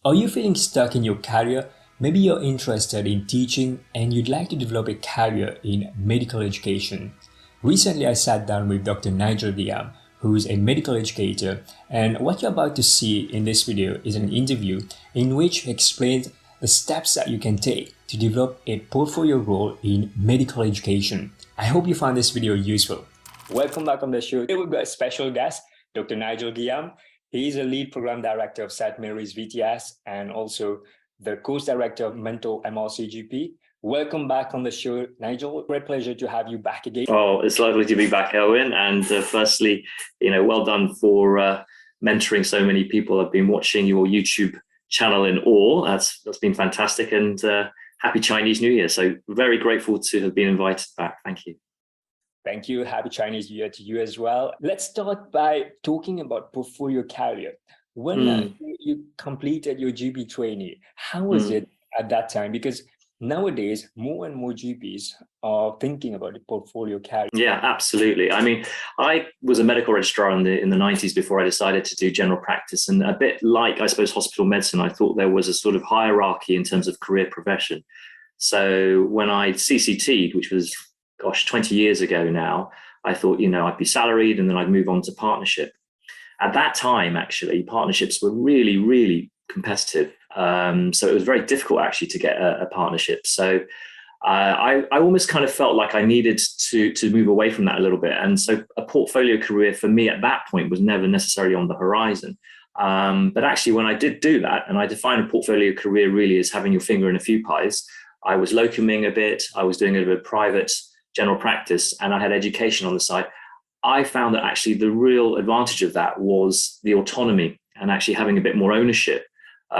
Are you feeling stuck in your career? Maybe you're interested in teaching and you'd like to develop a career in medical education. Recently, I sat down with Dr. Nigel Giam, who is a medical educator, and what you're about to see in this video is an interview in which he explains the steps that you can take to develop a portfolio role in medical education. I hope you find this video useful. Welcome back on the show. Today we've got a special guest, Dr. Nigel Giam. He is a lead program director of St. Mary's VTS and also the course director of Mental MRCGP. Welcome back on the show, Nigel. Great pleasure to have you back again. Oh, it's lovely to be back, Erwin. And firstly, well done for mentoring so many people. I've been watching your YouTube channel in awe. That's been fantastic. And happy Chinese New Year. So very grateful to have been invited back. Thank you. Thank you. Happy Chinese New Year to you as well. Let's start by talking about portfolio career. When you completed your GP trainee, how was it at that time? Because nowadays, more and more GPs are thinking about the portfolio career. Yeah, absolutely. I mean, I was a medical registrar in the 90s before I decided to do general practice. And a bit like, I suppose, hospital medicine, I thought there was a sort of hierarchy in terms of career progression. So when I CCT'd, which was 20 years ago now, I thought, I'd be salaried and then I'd move on to partnership. At that time, actually, partnerships were really, really competitive. So it was very difficult actually to get a partnership. So I almost kind of felt like I needed to move away from that a little bit. And so a portfolio career for me at that point was never necessarily on the horizon. But actually, when I did do that, and I define a portfolio career really as having your finger in a few pies, I was locuming a bit, I was doing a bit of private general practice, and I had education on the side. I found that actually the real advantage of that was the autonomy and actually having a bit more ownership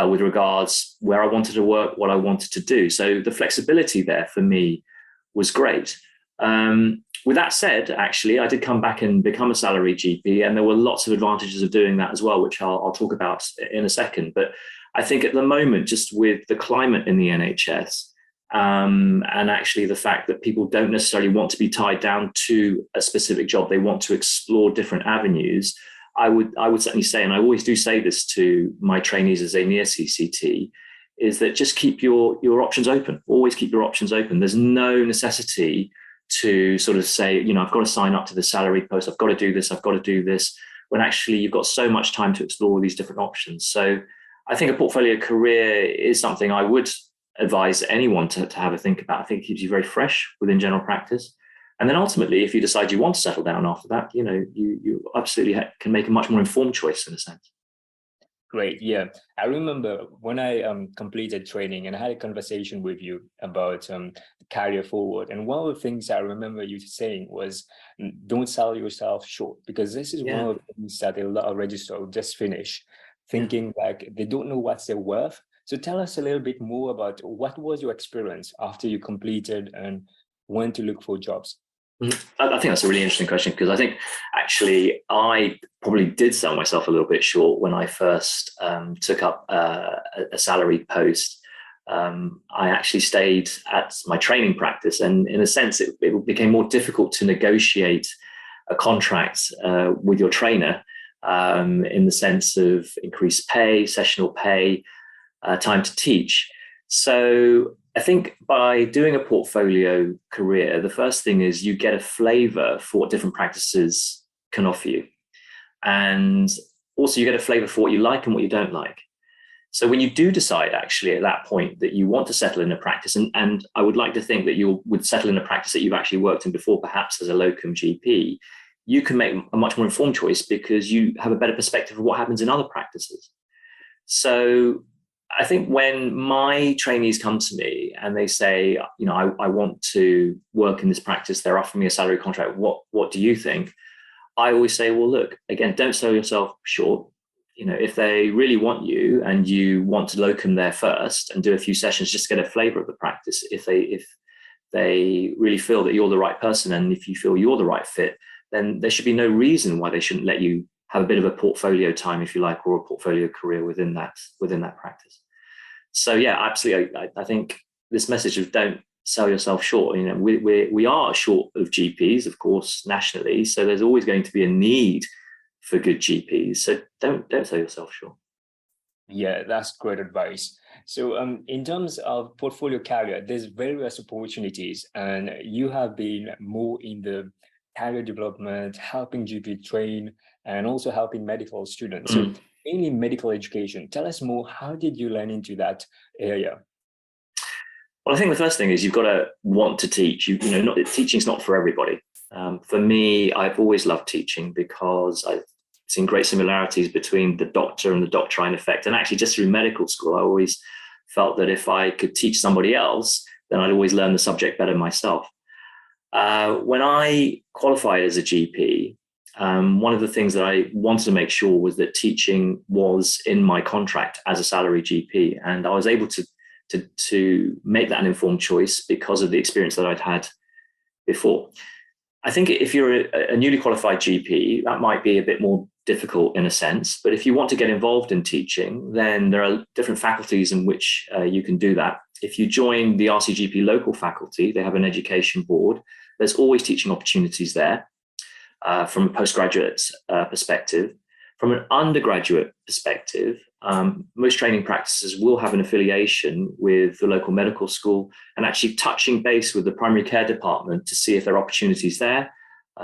with regards where I wanted to work, what I wanted to do. So the flexibility there for me was great. With that said, actually, I did come back and become a salaried GP, and there were lots of advantages of doing that as well, which I'll talk about in a second. But I think at the moment, just with the climate in the NHS, and actually the fact that people don't necessarily want to be tied down to a specific job, they want to explore different avenues. I would certainly say, and I always do say this to my trainees as they near CCT, is that just keep your options open. Always keep your options open. There's no necessity to sort of say, I've got to sign up to the salaried post. I've got to do this. I've got to do this. When actually you've got so much time to explore all these different options. So I think a portfolio career is something I would advise anyone to have a think about. I think it keeps you very fresh within general practice. And then ultimately, if you decide you want to settle down after that, you absolutely can make a much more informed choice in a sense. Great. Yeah. I remember when I completed training and I had a conversation with you about the career forward. And one of the things I remember you saying was, don't sell yourself short, because this is one of the things that a lot of registrars just finish thinking like they don't know what's their worth. So tell us a little bit more about what was your experience after you completed and went to look for jobs? I think that's a really interesting question, because I think actually I probably did sell myself a little bit short when I first took up a salaried post. I actually stayed at my training practice, and in a sense, it became more difficult to negotiate a contract with your trainer in the sense of increased pay, sessional pay, time to teach. So I think by doing a portfolio career, the first thing is you get a flavor for what different practices can offer you. And also you get a flavor for what you like and what you don't like. So when you do decide actually at that point that you want to settle in a practice, and I would like to think that you would settle in a practice that you've actually worked in before, perhaps as a locum GP, you can make a much more informed choice because you have a better perspective of what happens in other practices. So I think when my trainees come to me and they say, I want to work in this practice, they're offering me a salary contract, what do you think? I always say, well, look, again, don't sell yourself short. If they really want you and you want to locum there first and do a few sessions just to get a flavor of the practice, if they really feel that you're the right person and if you feel you're the right fit, then there should be no reason why they shouldn't let you have a bit of a portfolio time, if you like, or a portfolio career within that practice. So yeah, absolutely. I think this message of don't sell yourself short. We are short of GPs, of course, nationally. So there's always going to be a need for good GPs. So don't sell yourself short. Yeah, that's great advice. So, in terms of portfolio career, there's various opportunities, and you have been more in the career development, helping GP train, and also helping medical students. So, Mm. mainly medical education. Tell us more. How did you learn into that area? Well, I think the first thing is you've got to want to teach. Teaching's not for everybody. For me, I've always loved teaching because I've seen great similarities between the doctor and the doctrine effect. And actually, just through medical school, I always felt that if I could teach somebody else, then I'd always learn the subject better myself. When I qualified as a GP, one of the things that I wanted to make sure was that teaching was in my contract as a salary GP, and I was able to make that an informed choice because of the experience that I'd had before. I think if you're a newly qualified GP, that might be a bit more difficult in a sense. But if you want to get involved in teaching, then there are different faculties in which you can do that. If you join the RCGP local faculty, they have an education board. There's always teaching opportunities there from a postgraduate perspective. From an undergraduate perspective, most training practices will have an affiliation with the local medical school and actually touching base with the primary care department to see if there are opportunities there.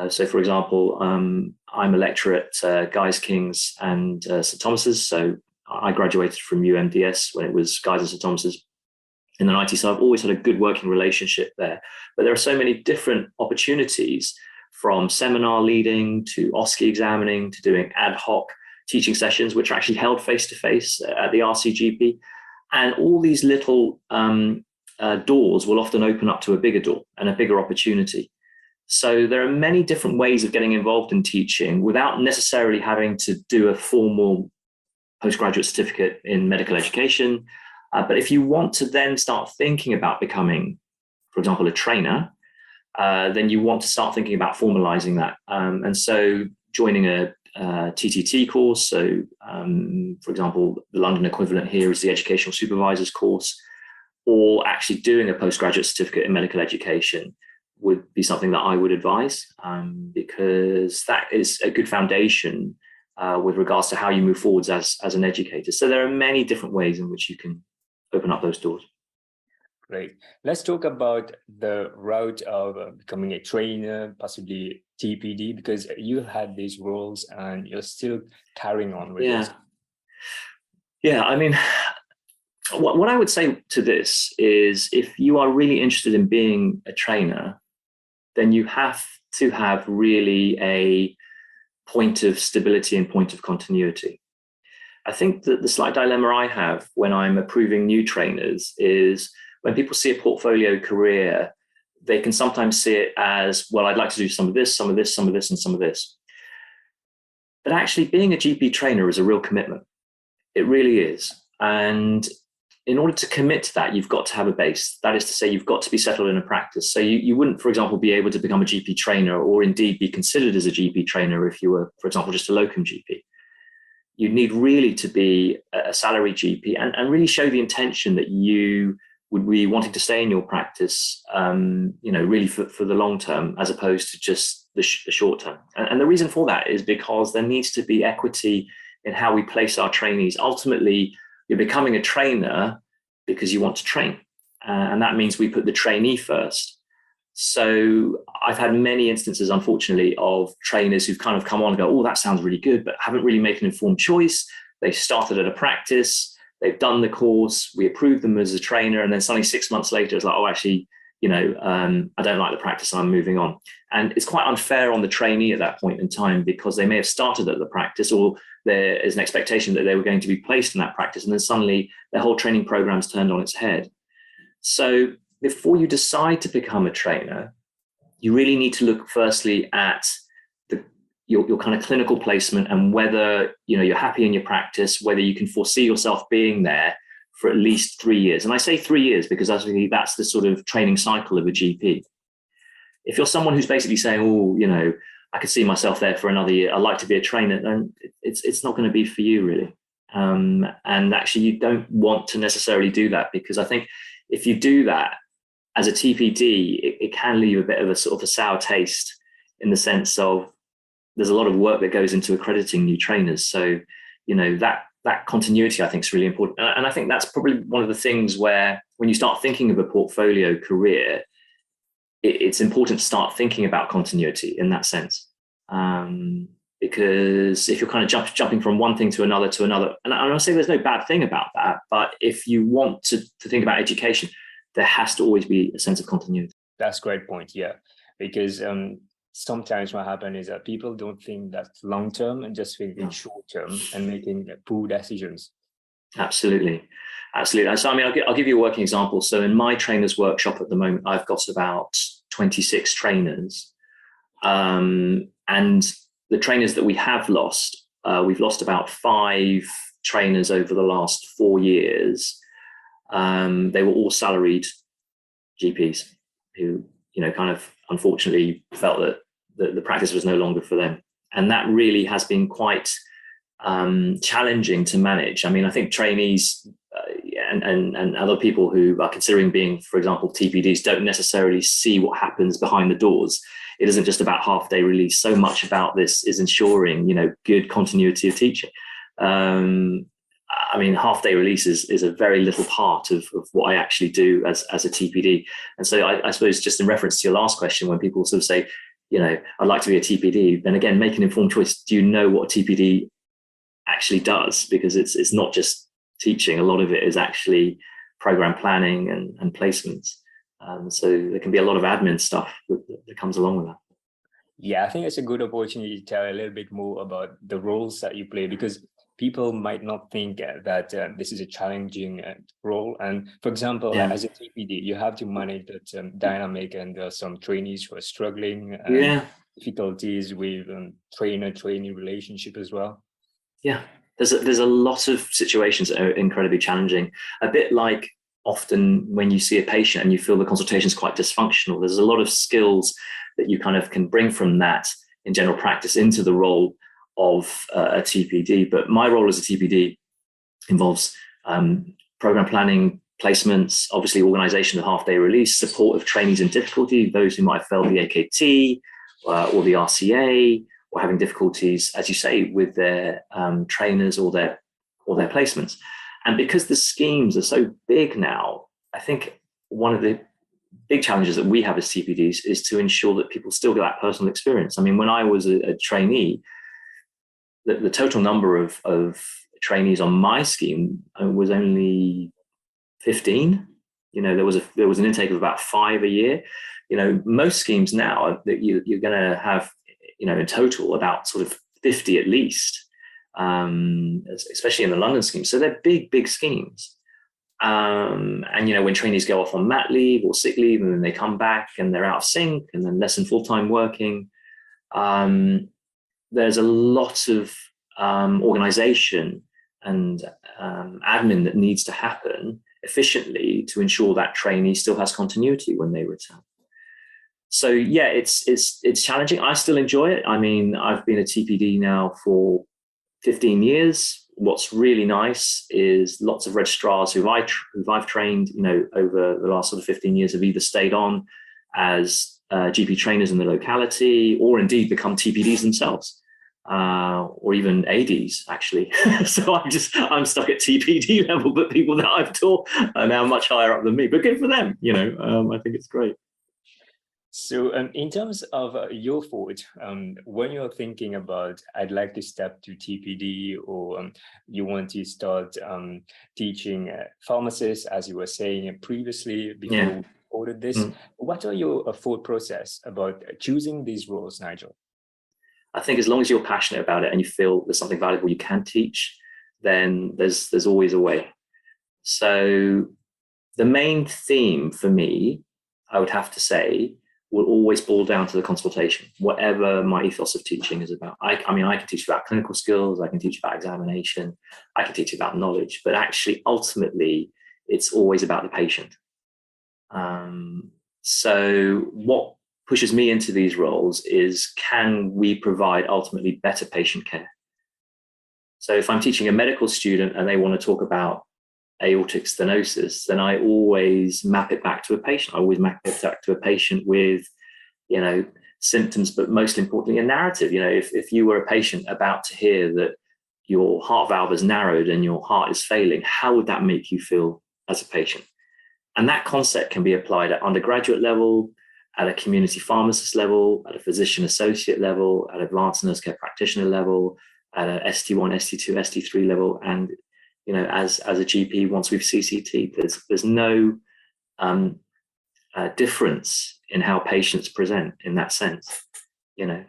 So, for example, I'm a lecturer at Guy's, King's and St Thomas's. So I graduated from UMDS when it was Guy's and St Thomas's in the 90s. So I've always had a good working relationship there. But there are so many different opportunities, from seminar leading to OSCE examining to doing ad hoc teaching sessions, which are actually held face-to-face at the RCGP. And all these little doors will often open up to a bigger door and a bigger opportunity. So there are many different ways of getting involved in teaching without necessarily having to do a formal postgraduate certificate in medical education. But if you want to then start thinking about becoming, for example, a trainer, then you want to start thinking about formalizing that. And so joining a TTT course, so for example, the London equivalent here is the Educational Supervisors course, or actually doing a postgraduate certificate in medical education would be something that I would advise, because that is a good foundation with regards to how you move forwards as an educator. So there are many different ways in which you can open up those doors. Great. Let's talk about the route of becoming a trainer, possibly TPD, because you had these roles and you're still carrying on with it. Yeah, I mean, what I would say to this is if you are really interested in being a trainer, then you have to have really a point of stability and point of continuity. I think that the slight dilemma I have when I'm approving new trainers is when people see a portfolio career, they can sometimes see it as, well, I'd like to do some of this, some of this, some of this, and some of this. But actually being a GP trainer is a real commitment. It really is. And in order to commit to that, you've got to have a base. That is to say, you've got to be settled in a practice. So you wouldn't, for example, be able to become a GP trainer or indeed be considered as a GP trainer if you were, for example, just a locum GP. You need really to be a salary GP and really show the intention that you would be wanting to stay in your practice, really for the long term, as opposed to just the short term. And the reason for that is because there needs to be equity in how we place our trainees. Ultimately, you're becoming a trainer because you want to train. And that means we put the trainee first. So I've had many instances, unfortunately, of trainers who've kind of come on and go, oh, that sounds really good, but haven't really made an informed choice. They started at a practice, they've done the course, we approved them as a trainer, and then suddenly 6 months later, it's like, oh, actually, I don't like the practice, I'm moving on. And it's quite unfair on the trainee at that point in time, because they may have started at the practice, or there is an expectation that they were going to be placed in that practice, and then suddenly their whole training program's turned on its head. So before you decide to become a trainer, you really need to look firstly at your kind of clinical placement and whether you're happy in your practice, whether you can foresee yourself being there for at least 3 years. And I say 3 years because that's the sort of training cycle of a GP. If you're someone who's basically saying, oh, I could see myself there for another year, I'd like to be a trainer, then it's not going to be for you really. And actually you don't want to necessarily do that, because I think if you do that as a TPD, it can leave a bit of a sort of a sour taste, in the sense of there's a lot of work that goes into accrediting new trainers. So, that that continuity, I think, is really important. And I think that's probably one of the things where when you start thinking of a portfolio career, it's important to start thinking about continuity in that sense. Because if you're kind of jumping from one thing to another, and I say there's no bad thing about that, but if you want to think about education, there has to always be a sense of continuity. That's a great point, yeah. Because sometimes what happens is that people don't think that long-term and just think in short-term and making poor decisions. Absolutely. Absolutely. So, I mean, I'll give you a working example. So in my trainers workshop at the moment, I've got about 26 trainers. And the trainers that we have lost, we've lost about 5 trainers over the last 4 years. They were all salaried GPs who, kind of unfortunately felt that the practice was no longer for them. And that really has been quite challenging to manage. I mean, I think trainees and other people who are considering being, for example, TPDs, don't necessarily see what happens behind the doors. It isn't just about half-day release. So much about this is ensuring, good continuity of teaching. I mean, half-day release is a very little part of what I actually do as a TPD. And so I suppose just in reference to your last question, when people sort of say, I'd like to be a TPD, then again, make an informed choice. Do you know what a TPD actually does? Because it's not just teaching. A lot of it is actually program planning and placements. So there can be a lot of admin stuff that comes along with that. Yeah, I think it's a good opportunity to tell a little bit more about the roles that you play, because people might not think that this is a challenging role. And for example, as a TPD, you have to manage that dynamic, and there are some trainees who are struggling, difficulties with trainer-trainee relationship as well. Yeah, there's a lot of situations that are incredibly challenging. A bit like often when you see a patient and you feel the consultation is quite dysfunctional, there's a lot of skills that you kind of can bring from that in general practice into the role of a TPD. But my role as a TPD involves program planning, placements, obviously organisation of half-day release, support of trainees in difficulty, those who might have failed the AKT or the RCA, or having difficulties, as you say, with their trainers or their placements. And because the schemes are so big now, I think one of the big challenges that we have as TPDs is to ensure that people still get that personal experience. I mean, when I was a trainee, the total number of trainees on my scheme was only 15. There was an intake of about 5 a year. Most schemes now that you're going to have, in total about sort of 50 at least. Especially in the London scheme. So they're big schemes. And, when trainees go off on mat leave or sick leave, and then they come back and they're out of sync and then less than full-time working, there's a lot of organization and admin that needs to happen efficiently to ensure that trainee still has continuity when they return. So yeah, it's challenging. I still enjoy it. I mean, I've been a TPD now for 15 years. What's really nice is lots of registrars who I've trained, over the last sort of 15 years have either stayed on as GP trainers in the locality, or indeed become TPDs themselves, or even ADs actually. So I'm stuck at TPD level, but people that I've taught are now much higher up than me. But good for them, I think it's great. So in terms of your thought, when you're thinking about, I'd like to step to TPD, or you want to start teaching pharmacists, as you were saying previously before we recorded this, what are your thought process about choosing these roles, Nigel? I think as long as you're passionate about it and you feel there's something valuable you can teach, then there's always a way. So the main theme for me, I would have to say, will always boil down to the consultation, whatever my ethos of teaching is about. I can teach about clinical skills, I can teach about examination, I can teach about knowledge, but actually, ultimately, it's always about the patient. So what pushes me into these roles is, can we provide ultimately better patient care? So if I'm teaching a medical student and they want to talk about aortic stenosis, then I always map it back to a patient. I always map it back to a patient with, symptoms, but most importantly, a narrative. If you were a patient about to hear that your heart valve is narrowed and your heart is failing, how would that make you feel as a patient? And that concept can be applied at undergraduate level, at a community pharmacist level, at a physician associate level, at advanced nurse care practitioner level, at a ST1, ST2, ST3 level. And, as a GP, once we've CCT, there's no difference in how patients present in that sense. The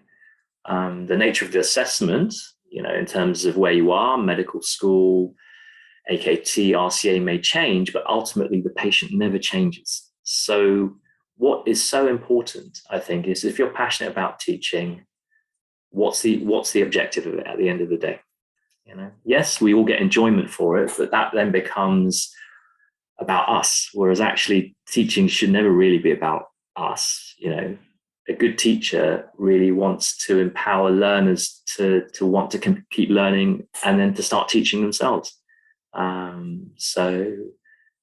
nature of the assessment, in terms of where you are, medical school, AKT, RCA may change, but ultimately the patient never changes. So what is so important, I think, is if you're passionate about teaching, what's the objective of it at the end of the day? Yes, we all get enjoyment for it, but that then becomes about us, whereas actually teaching should never really be about us. A good teacher really wants to empower learners to want to keep learning and then to start teaching themselves. So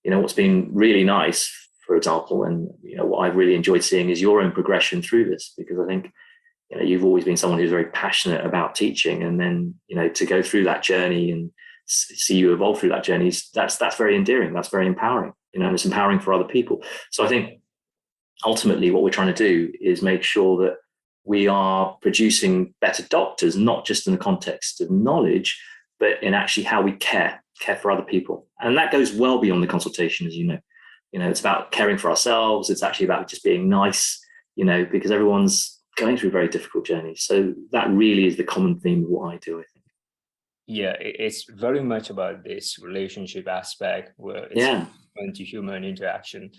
what's been really nice, for example, and what I've really enjoyed seeing is your own progression through this, because I think you've always been someone who's very passionate about teaching, and then to go through that journey and see you evolve through that journey, that's very endearing, that's very empowering, and it's empowering for other people. So I think ultimately what we're trying to do is make sure that we are producing better doctors, not just in the context of knowledge, but in actually how we care for other people. And that goes well beyond the consultation, as you know. It's about caring for ourselves. It's actually about just being nice, because everyone's going through very difficult journeys. So that really is the common theme of what I do, I think. Yeah, it's very much about this relationship aspect where it's human-to-human interaction,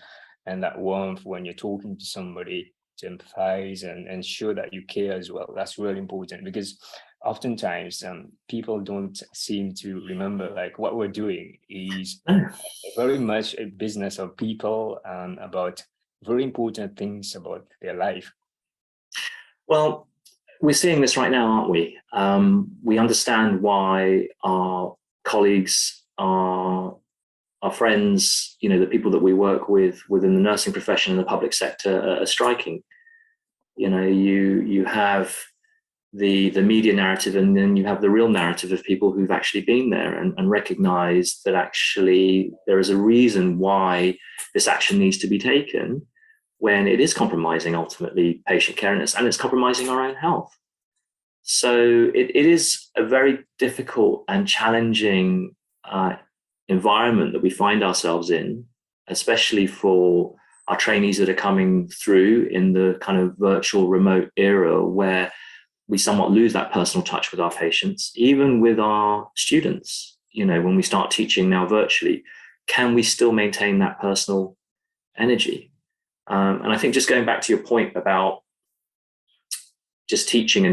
and that warmth when you're talking to somebody, to empathize and show that you care as well. That's really important, because oftentimes people don't seem to remember like what we're doing is very much a business of people and about very important things about their life. Well, we're seeing this right now, aren't we? We understand why our colleagues, our friends, the people that we work with within the nursing profession and the public sector are striking. You have the media narrative, and then you have the real narrative of people who've actually been there and recognized that actually there is a reason why this action needs to be taken when it is compromising ultimately patient care and it's compromising our own health. So it is a very difficult and challenging environment that we find ourselves in, especially for our trainees that are coming through in the kind of virtual remote era where we somewhat lose that personal touch with our patients. Even with our students, when we start teaching now virtually, can we still maintain that personal energy? And I think just going back to your point about just teaching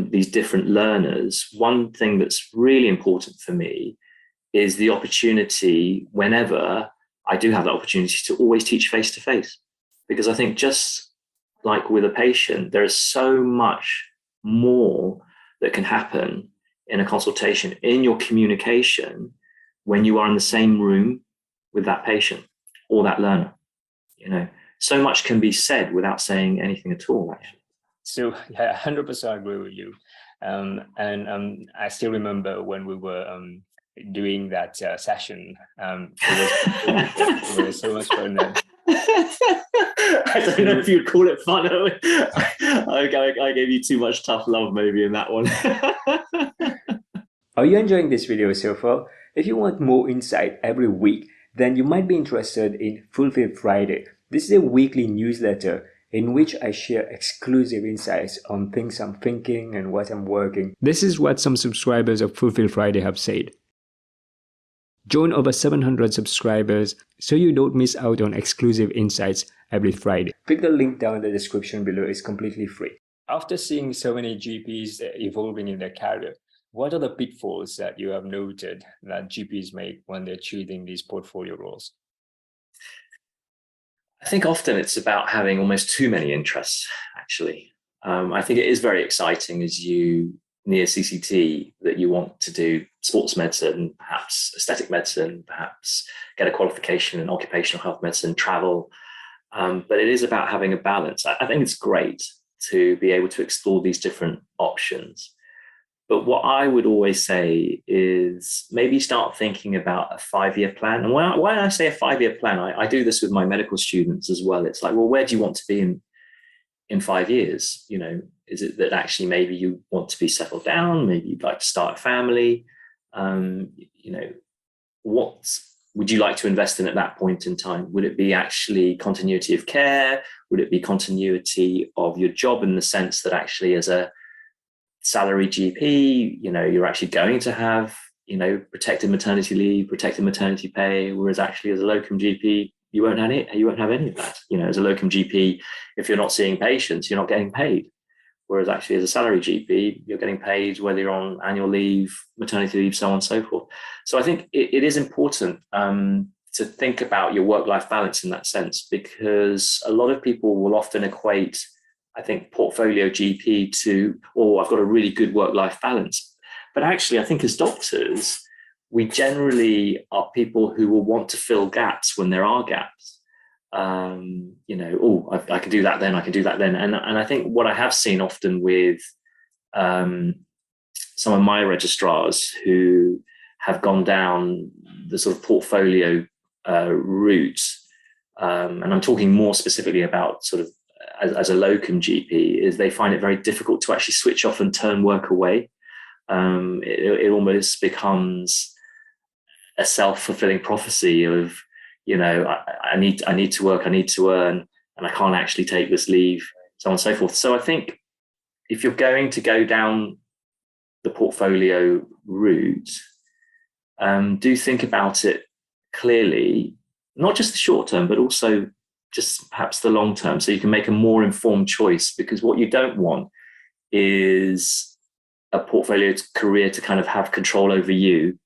these different learners, one thing that's really important for me is the opportunity, whenever I do have that opportunity, to always teach face-to-face. Because I think just like with a patient, there is so much more that can happen in a consultation, in your communication, when you are in the same room with that patient or that learner. So much can be said without saying anything at all, actually. So yeah, 100% agree with you. I still remember when we were doing that session. It was so much fun then. I don't know if you'd call it fun. I gave you too much tough love maybe in that one. Are you enjoying this video so far? If you want more insight every week, then you might be interested in Fulfill Friday. This is a weekly newsletter in which I share exclusive insights on things I'm thinking and what I'm working. This is what some subscribers of Fulfill Friday have said. Join over 700 subscribers so you don't miss out on exclusive insights every Friday. Click the link down in the description below. It's completely free. After seeing so many GPs evolving in their career, what are the pitfalls that you have noted that GPs make when they're choosing these portfolio roles? I think often it's about having almost too many interests, actually. I think it is very exciting as you near CCT that you want to do sports medicine, perhaps aesthetic medicine, perhaps get a qualification in occupational health medicine, travel. But it is about having a balance. I think it's great to be able to explore these different options. But what I would always say is maybe start thinking about a 5-year plan. And why I say a 5-year plan, I do this with my medical students as well. It's like, well, where do you want to be in 5 years? You know, is it that actually maybe you want to be settled down? Maybe you'd like to start a family? You know, what would you like to invest in at that point in time? Would it be actually continuity of care? Would it be continuity of your job, in the sense that actually as a salary GP, you know, you're actually going to have, you know, protected maternity leave, protected maternity pay, whereas actually as a locum GP, you won't have any of that. You know, as a locum GP, if you're not seeing patients, you're not getting paid. Whereas actually as a salary GP, you're getting paid whether you're on annual leave, maternity leave, so on and so forth. So I think it is important to think about your work-life balance in that sense, because a lot of people will often equate, I think, portfolio GP to, oh, I've got a really good work-life balance. But actually, I think as doctors, we generally are people who will want to fill gaps when there are gaps. You know, oh, I can do that then, I can do that then. And I think what I have seen often with some of my registrars who have gone down the sort of portfolio route, and I'm talking more specifically about sort of as a locum GP, is they find it very difficult to actually switch off and turn work away. It almost becomes a self-fulfilling prophecy of, you know, I need to work, I need to earn, and I can't actually take this leave, so on and so forth. So I think if you're going to go down the portfolio route, do think about it clearly, not just the short term, but also just perhaps the long term, so you can make a more informed choice. Because what you don't want is a portfolio career to kind of have control over you.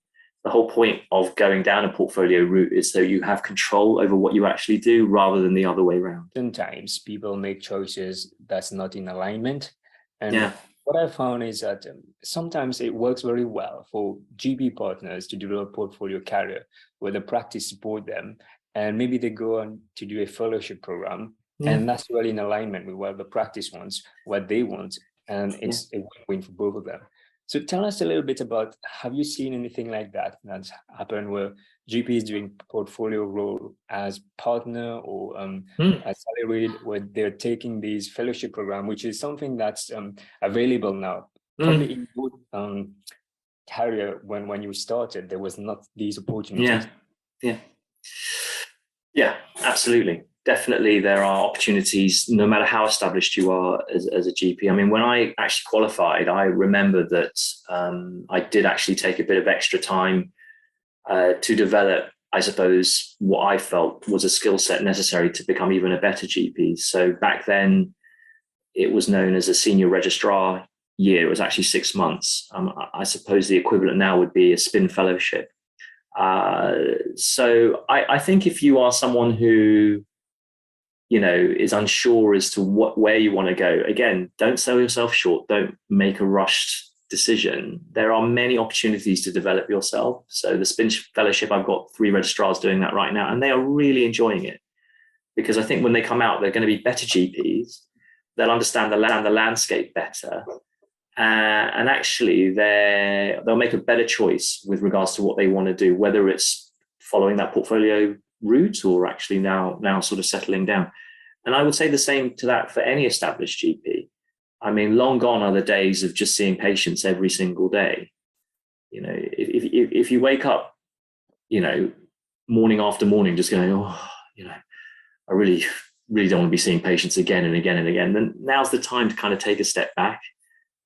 The whole point of going down a portfolio route is so you have control over what you actually do, rather than the other way around. Sometimes people make choices that's not in alignment. And yeah. What I found is that sometimes it works very well for GP partners to develop portfolio career where the practice support them, and maybe they go on to do a fellowship program, and that's really in alignment with what the practice wants, what they want, and it's a win-win for both of them. So tell us a little bit about, have you seen anything like that that's happened where GP is doing portfolio role as partner or as salaried, where they're taking these fellowship program, which is something that's available now. Probably in your career, when you started, there was not these opportunities. Yeah, absolutely. Definitely, there are opportunities no matter how established you are as a GP. I mean, when I actually qualified, I remember that I did actually take a bit of extra time to develop, I suppose, what I felt was a skill set necessary to become even a better GP. So back then, it was known as a senior registrar year. It was actually 6 months. I suppose the equivalent now would be a spin fellowship. So I think if you are someone who, you know, is unsure as to where you want to go, again, don't sell yourself short. Don't make a rushed decision. There are many opportunities to develop yourself. So the spin fellowship, I've got 3 registrars doing that right now, and they are really enjoying it, because I think when they come out, they're going to be better GPs. They'll understand the landscape better. And actually they'll make a better choice with regards to what they want to do, whether it's following that portfolio route or actually now sort of settling down. And I would say the same to that for any established GP. I mean, long gone are the days of just seeing patients every single day. You know, if you wake up, you know, morning after morning just going, oh, you know, I really don't want to be seeing patients again and again and again, then now's the time to kind of take a step back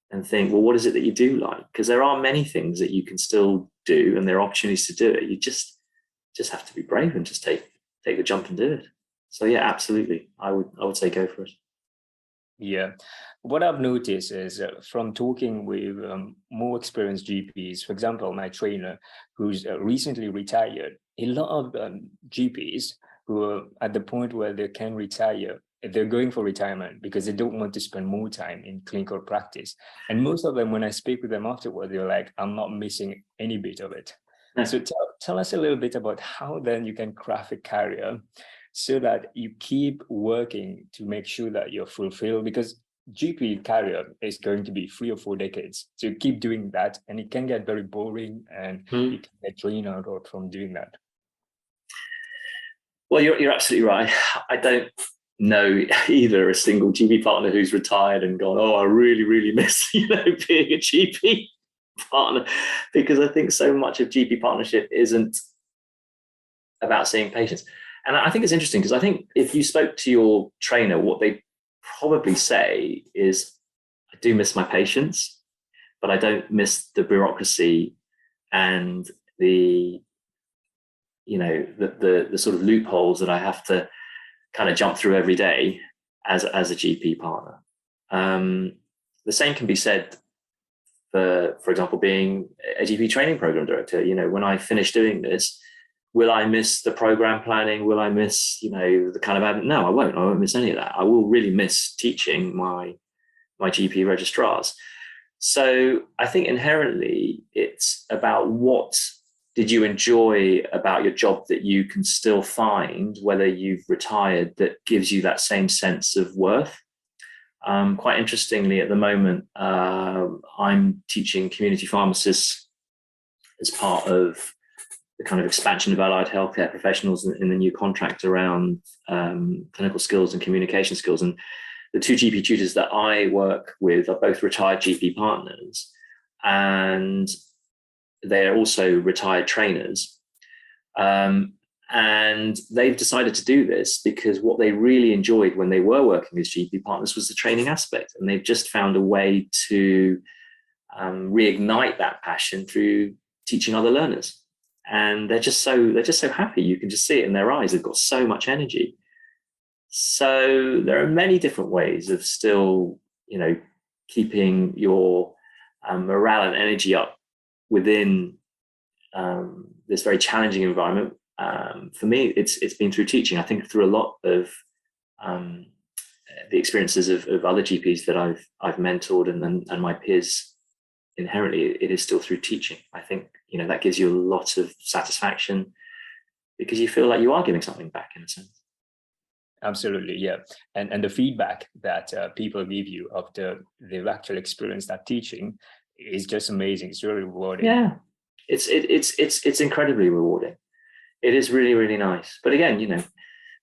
and think, well, what is it that you do like? Because there are many things that you can still do, and there are opportunities to do it. You just have to be brave and just take the jump and do it. So yeah, absolutely, I would say go for it. Yeah, what I've noticed is from talking with more experienced GPs, for example, my trainer who's recently retired, a lot of GPs who are at the point where they can retire, they're going for retirement because they don't want to spend more time in clinical practice. And most of them, when I speak with them afterward, they're like, I'm not missing any bit of it. So tell us a little bit about how then you can craft a career so that you keep working to make sure that you're fulfilled. Because GP career is going to be 3 or 4 decades. So keep doing that, and it can get very boring, and you can get drained out from doing that. Well, you're absolutely right. I don't know either a single GP partner who's retired and gone, oh, I really, really miss, being a GP partner, because I think so much of GP partnership isn't about seeing patients. And I think it's interesting because I think if you spoke to your trainer, what they probably say is, I do miss my patients, but I don't miss the bureaucracy and the sort of loopholes that I have to kind of jump through every day as a GP partner. The same can be said for example, being a GP training program director. When I finish doing this, will I miss the program planning? Will I miss, the kind of, no, I won't. I won't miss any of that. I will really miss teaching my GP registrars. So I think inherently it's about what did you enjoy about your job that you can still find, whether you've retired, that gives you that same sense of worth. Quite interestingly, at the moment, I'm teaching community pharmacists as part of the kind of expansion of allied healthcare professionals in the new contract around clinical skills and communication skills. And the 2 GP tutors that I work with are both retired GP partners, and they're also retired trainers. And they've decided to do this because what they really enjoyed when they were working as GP partners was the training aspect. And they've just found a way to reignite that passion through teaching other learners. And they're just so happy. You can just see it in their eyes. They've got so much energy. So there are many different ways of still, keeping your morale and energy up within this very challenging environment. For me, it's been through teaching. I think through a lot of the experiences of other GPs that I've mentored and my peers. Inherently, it is still through teaching. I think that gives you a lot of satisfaction because you feel like you are giving something back in a sense. Absolutely, yeah. And the feedback that people give you after they've actually experienced that teaching is just amazing. It's really rewarding. Yeah, it's incredibly rewarding. It is really, really nice. But again,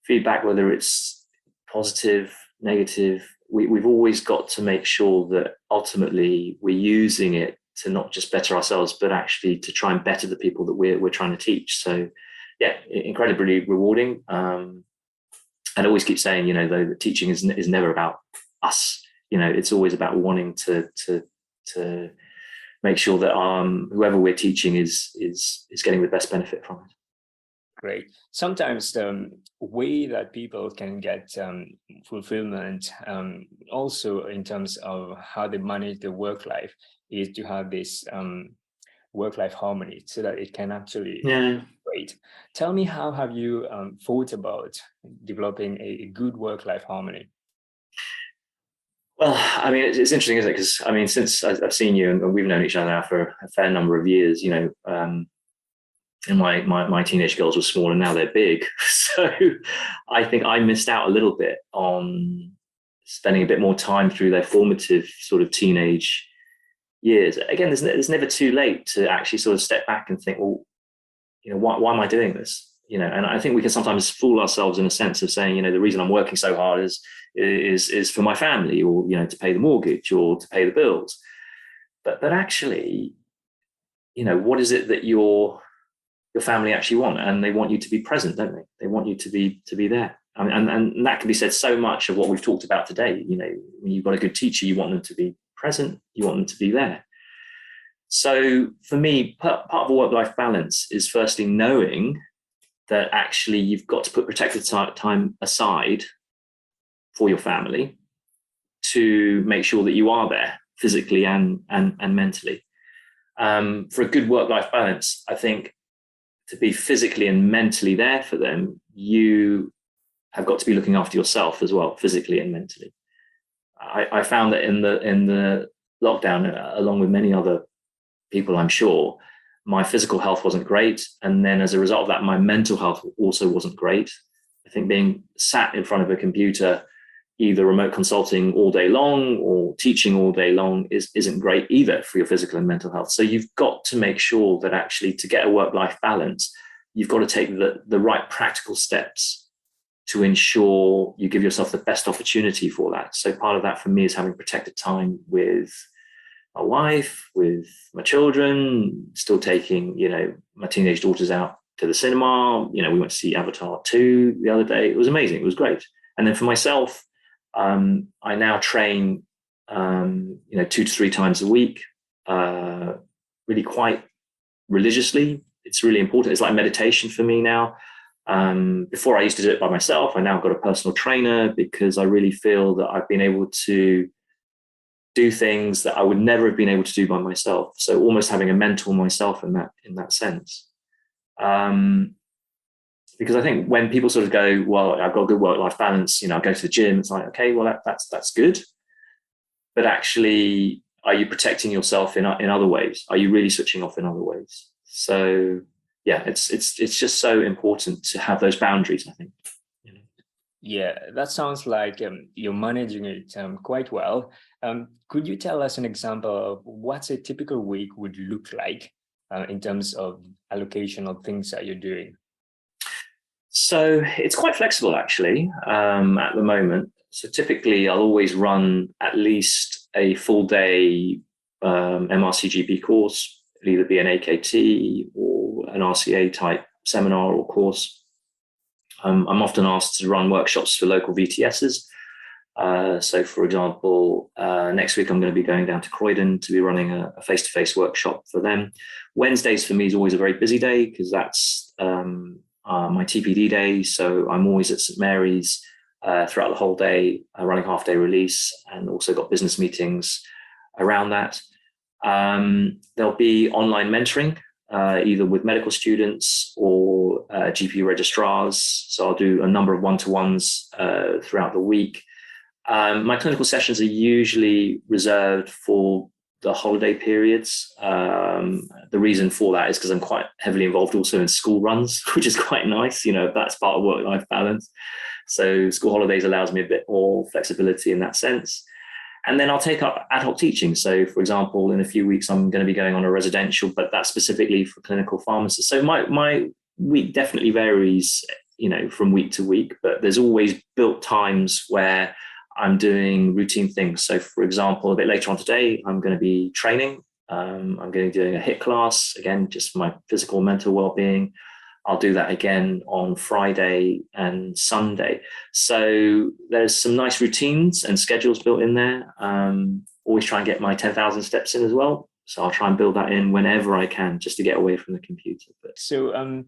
feedback, whether it's positive, negative, we've always got to make sure that ultimately we're using it to not just better ourselves, but actually to try and better the people that we're trying to teach. So yeah, incredibly rewarding. I'd always keep saying, though, that teaching is never about us. It's always about wanting to make sure that whoever we're teaching is getting the best benefit from it. Great. Sometimes the way that people can get fulfillment, also in terms of how they manage their work life, is to have this work-life harmony so that it can actually be great. Tell me, how have you thought about developing a good work-life harmony? Well, I mean, it's interesting, isn't it? Because I mean, since I've seen you and we've known each other now for a fair number of years, and my teenage girls were small and now they're big. So I think I missed out a little bit on spending a bit more time through their formative sort of teenage years. Again, there's never too late to actually sort of step back and think, well, why am I doing this? And I think we can sometimes fool ourselves in a sense of saying, the reason I'm working so hard is for my family, or, to pay the mortgage or to pay the bills. But actually, what is it that your family actually want? And they want you to be present, don't they? They want you to be there. I mean, and that can be said so much of what we've talked about today. When you've got a good teacher, you want them to be present, you want them to be there. So for me, part of a work-life balance is firstly knowing that actually you've got to put protected time aside for your family to make sure that you are there physically and mentally. For a good work-life balance, I think to be physically and mentally there for them, you have got to be looking after yourself as well, physically and mentally. I found that in the lockdown, along with many other people, I'm sure, my physical health wasn't great. And then as a result of that, my mental health also wasn't great. I think being sat in front of a computer either remote consulting all day long or teaching all day long isn't great either for your physical and mental health. So you've got to make sure that actually to get a work-life balance, you've got to take the right practical steps to ensure you give yourself the best opportunity for that. So part of that for me is having protected time with my wife, with my children, still taking, my teenage daughters out to the cinema. We went to see Avatar 2 the other day. It was amazing. It was great. And then for myself, I now train, 2 to 3 times a week, really quite religiously. It's really important. It's like meditation for me now. Before I used to do it by myself. I now got a personal trainer because I really feel that I've been able to do things that I would never have been able to do by myself. So almost having a mentor myself in that sense. Because I think when people sort of go, well, I've got a good work-life balance, I go to the gym, it's like, okay, well, that's good. But actually, are you protecting yourself in other ways? Are you really switching off in other ways? So yeah, it's just so important to have those boundaries, I think. Yeah, that sounds like you're managing it quite well. Could you tell us an example of what a typical week would look like in terms of allocation of things that you're doing? So it's quite flexible, actually, at the moment. So typically, I'll always run at least a full day MRCGP course. It'll either be an AKT or an RCA type seminar or course. I'm often asked to run workshops for local VTSs. So, for example, next week I'm going to be going down to Croydon to be running a face-to-face workshop for them. Wednesdays for me is always a very busy day because that's my TPD day. So I'm always at St Mary's throughout the whole day, running half-day release, and also got business meetings around that. There'll be online mentoring, either with medical students or GP registrars. So I'll do a number of one-to-ones throughout the week. My clinical sessions are usually reserved for the holiday periods. The reason for that is because I'm quite heavily involved also in school runs, which is quite nice. That's part of work-life balance. So school holidays allows me a bit more flexibility in that sense. And then I'll take up ad hoc teaching. So, for example, in a few weeks, I'm going to be going on a residential, but that's specifically for clinical pharmacists. So my week definitely varies, from week to week, but there's always built times where I'm doing routine things. So, for example, a bit later on today, I'm going to be training. I'm going to be doing a HIIT class, again, just for my physical and mental well-being. I'll do that again on Friday and Sunday. So there's some nice routines and schedules built in there. Always try and get my 10,000 steps in as well. So I'll try and build that in whenever I can just to get away from the computer. So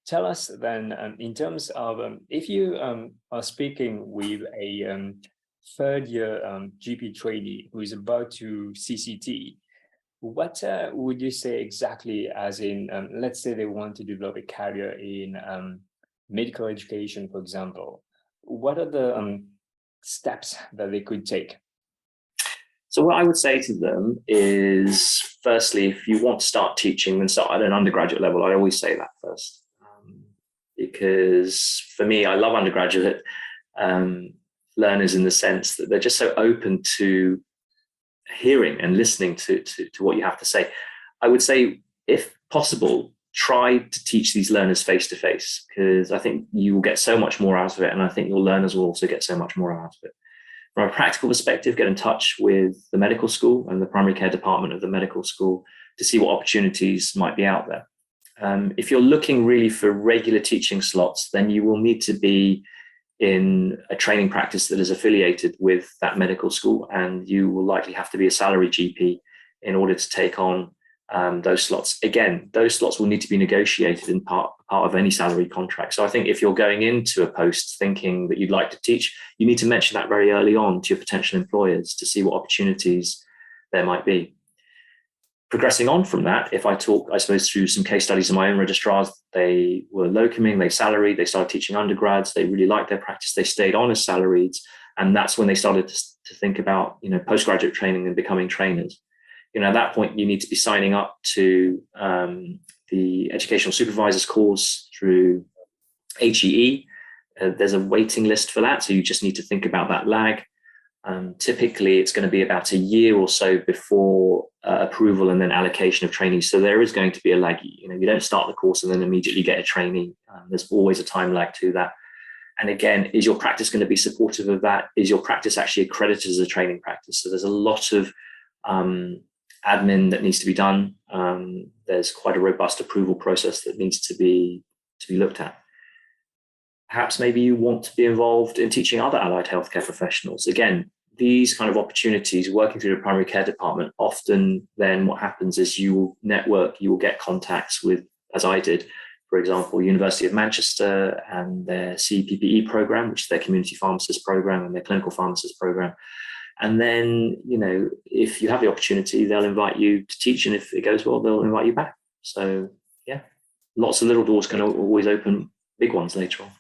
tell us then, in terms of if you are speaking with a third-year GP trainee who is about to CCT, what would you say exactly, as in, let's say they want to develop a career in medical education, for example, what are the steps that they could take? So what I would say to them is, firstly, if you want to start teaching, then start at an undergraduate level. I always say that first, because for me, I love undergraduate learners in the sense that they're just so open to hearing and listening to what you have to say. I would say, if possible, try to teach these learners face to face, because I think you will get so much more out of it, and I think your learners will also get so much more out of it. From a practical perspective, get in touch with the medical school and the primary care department of the medical school to see what opportunities might be out there. If you're looking really for regular teaching slots, then you will need to be in a training practice that is affiliated with that medical school, and you will likely have to be a salary GP in order to take on those slots. Again, those slots will need to be negotiated in part of any salary contract. So I think if you're going into a post thinking that you'd like to teach, you need to mention that very early on to your potential employers to see what opportunities there might be. Progressing on from that, if I talk, I suppose, through some case studies of my own registrars, they were locuming, they salaried, they started teaching undergrads, they really liked their practice, they stayed on as salaried, and that's when they started to think about, postgraduate training and becoming trainers. At that point, you need to be signing up to the educational supervisors course through HEE. there's a waiting list for that. So you just need to think about that lag. Typically, it's going to be about a year or so before approval and then allocation of trainees. So there is going to be a lag. You don't start the course and then immediately get a trainee. There's always a time lag to that. And again, is your practice going to be supportive of that? Is your practice actually accredited as a training practice? So there's a lot of admin that needs to be done. There's quite a robust approval process that needs to be looked at. Perhaps maybe you want to be involved in teaching other allied healthcare professionals. Again, these kind of opportunities, working through the primary care department, often then what happens is you will network, you will get contacts with, as I did, for example, University of Manchester and their CPPE program, which is their community pharmacist program, and their clinical pharmacist program. And then, if you have the opportunity, they'll invite you to teach. And if it goes well, they'll invite you back. So yeah, lots of little doors can always open big ones later on.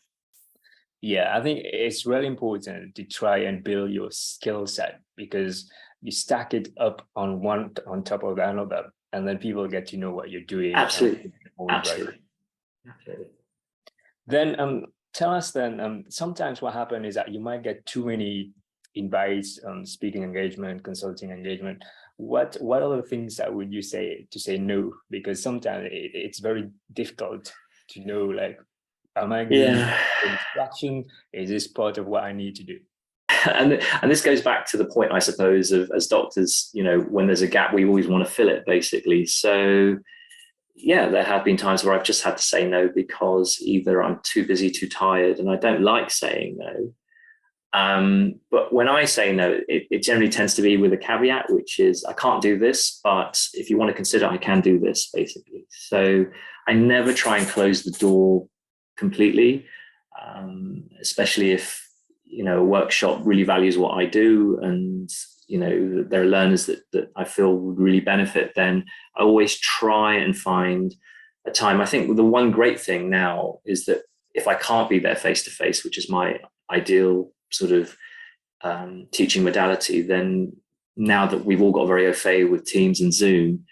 Yeah, I think it's really important to try and build your skill set, because you stack it up on one on top of another, and then people get to know what you're doing. Absolutely. Then tell us then, sometimes what happens is that you might get too many invites, speaking engagement, consulting engagement. What are the things that would you say to say no? Because sometimes it's very difficult to know, like, am I getting instruction? Is this part of what I need to do? And this goes back to the point, I suppose, of as doctors, when there's a gap, we always want to fill it, basically. So yeah, there have been times where I've just had to say no because either I'm too busy, too tired, and I don't like saying no. But when I say no, it generally tends to be with a caveat, which is I can't do this, but if you want to consider, I can do this, basically. So I never try and close the door completely, especially if a workshop really values what I do, and there are learners that I feel would really benefit. Then I always try and find a time. I think the one great thing now is that if I can't be there face to face, which is my ideal sort of teaching modality, then now that we've all got very au fait with Teams and Zoom,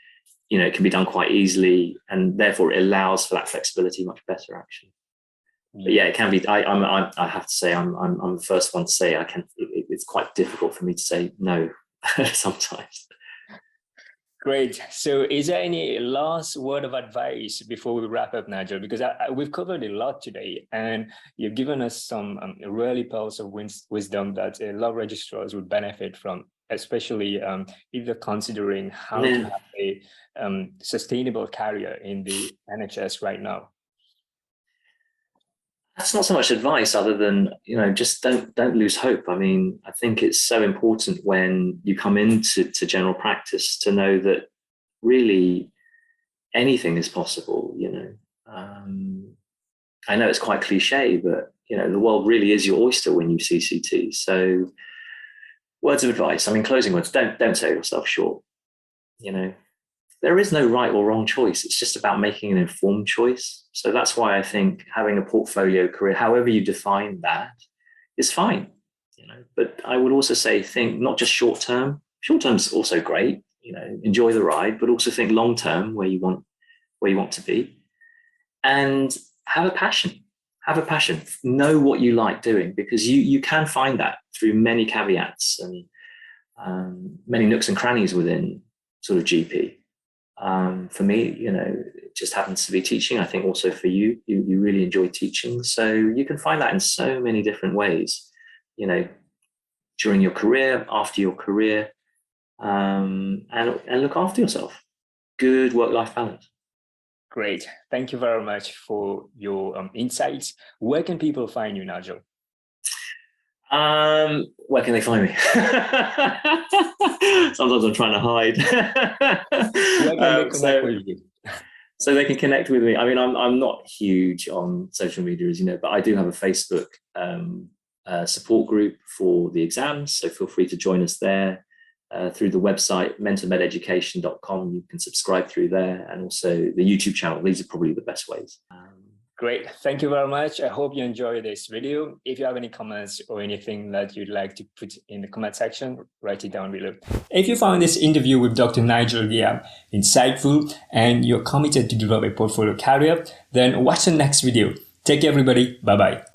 it can be done quite easily, and therefore it allows for that flexibility much better, actually. But yeah, it can be. I have to say, I'm the first one to say I can. It's quite difficult for me to say no sometimes. Great. So is there any last word of advice before we wrap up, Nigel? Because we've covered a lot today, and you've given us some really pearls of wisdom that a lot of registrars would benefit from, especially if they're considering how to have a sustainable career in the NHS right now. That's not so much advice other than, just don't lose hope. I mean, I think it's so important when you come into general practice to know that really anything is possible, I know it's quite cliche, but, the world really is your oyster when you CCT. So words of advice, closing words, don't sell yourself short. There is no right or wrong choice. It's just about making an informed choice. So that's why I think having a portfolio career, however you define that, is fine. But I would also say think not just short term. Short term is also great. Enjoy the ride, but also think long term, where you want to be, and have a passion. Have a passion. Know what you like doing, because you can find that through many caveats and many nooks and crannies within sort of GP. For me, it just happens to be teaching. I think also for you really enjoy teaching. So you can find that in so many different ways, during your career, after your career, and look after yourself. Good work-life balance. Great. Thank you very much for your insights. Where can people find you, Nigel? Where can they find me? Sometimes I'm trying to hide. Where can they connect with you? So they can connect with me. I'm not huge on social media, as you know, but I do have a Facebook support group for the exams. So feel free to join us there through the website, mentormededucation.com. You can subscribe through there, and also the YouTube channel. These are probably the best ways. Great. Thank you very much. I hope you enjoyed this video. If you have any comments or anything that you'd like to put in the comment section, write it down below. If you found this interview with Dr. Nigel Giam insightful and you're committed to develop a portfolio career, then watch the next video. Take care, everybody. Bye-bye.